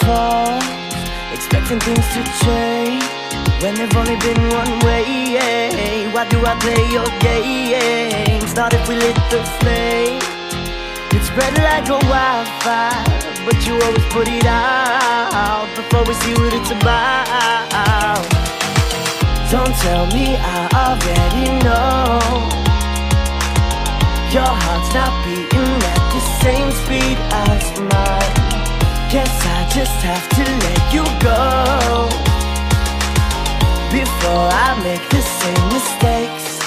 fault, expecting things to change when they've only been one way. Why do I play your games? Not if we lit the flame. It spread like a wildfire, but you always put it out before we see what it's about. Don't tell me, I already know. Your heart's not beating at the same speed as mine. Guess I just have to let you go before I make the same mistakes.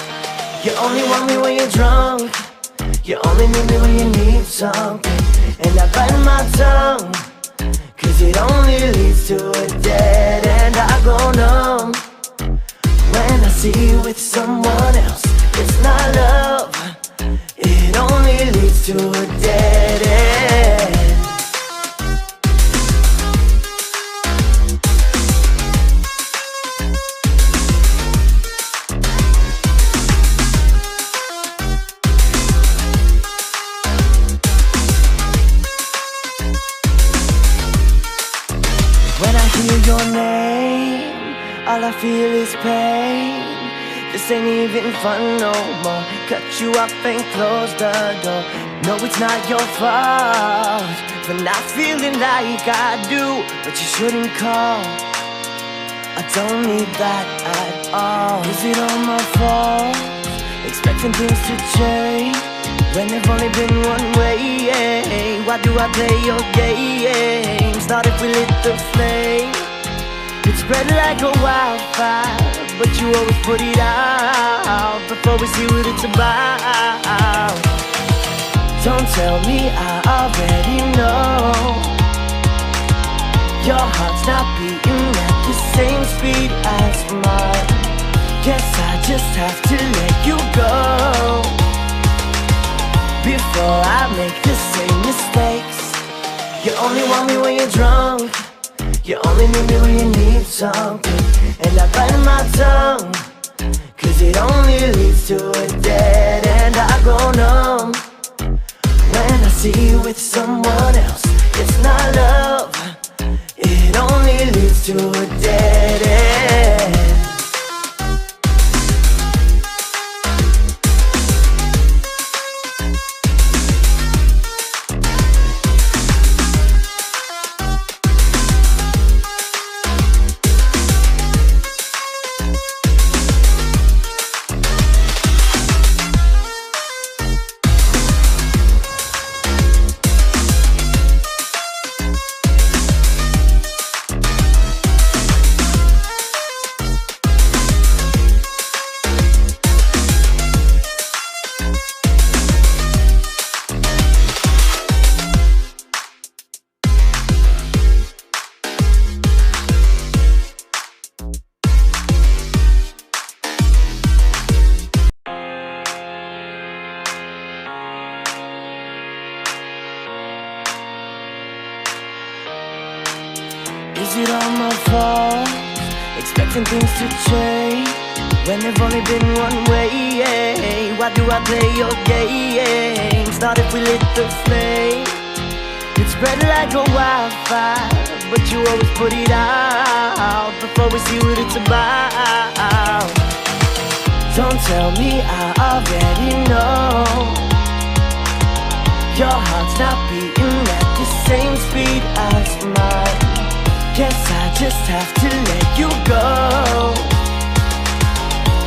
You only want me when you're drunk. You only need me when you need something. And I bite my tongue, cause it only leads to a dead end. I go numb when I see you with someone else. It's not love, it only leads to a dead end. When I hear your name, all I feel is pain. This ain't even fun no more. Cut you off and close the door. No, it's not your fault for not feeling like I do, but you shouldn't call. I don't need that at all. Is it all my fault, expecting things to change when they've only been one way? Why do I play your games? Not if we lit the flame. It spread like a wildfire, but you always put it out before we see what it's about. Don't tell me, I already know. Your heart's not beating at the same speed as mine. Guess I just have to let you go before I make the same mistakes. You only want me when you're drunk. You only need me when you need something. And I bite my tongue, cause it only leads to a dead end. I go numb when I see you with someone else. It's not love, it only leads to a dead end. Is it all my fault, expecting things to change when they've only been one way? Why do I play your games? Not if we lit the flame. It spread like a wildfire, but you always put it out before we see what it's about. Don't tell me, I already know. Your heart's not beating at the same speed as mine. Guess I just have to let you go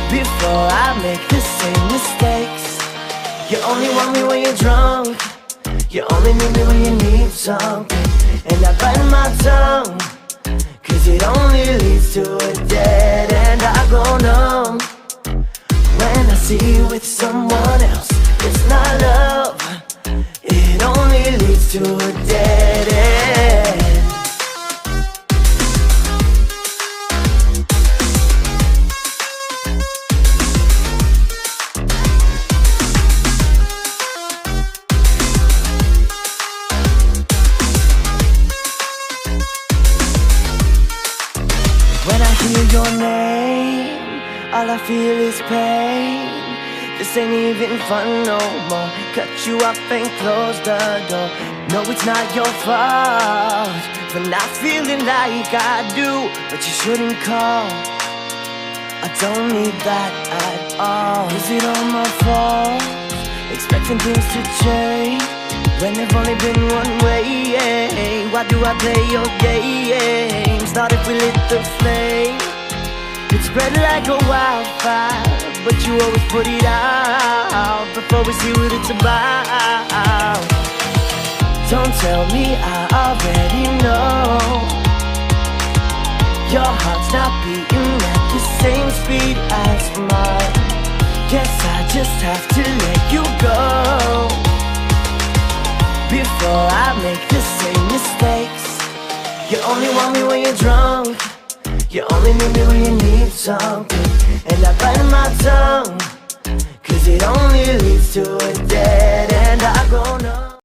before I make the same mistakes. You only want me when you're drunk. You only need me when you need something. And I bite my tongue, cause it only leads to a dead end. I go numb when I see you with someone else. It's not love, it only leads to a dead end. When I hear your name, all I feel is pain. This ain't even fun no more. Cut you off and close the door. No, it's not your fault for not feeling like I do. But you shouldn't call, I don't need that at all. Is it all my fault, expecting things to change when they've only been one way? Why do I play your games? Not if we lit the flame, it spread like a wildfire, but you always put it out before we see what it's about. Don't tell me, I already know. Your heart's not beating at the same speed as mine. Guess I just have to let you go before I make the same mistakes. You only want me when you're drunk, you only need me when you need something. And I bite my tongue, cause it only leads to a day.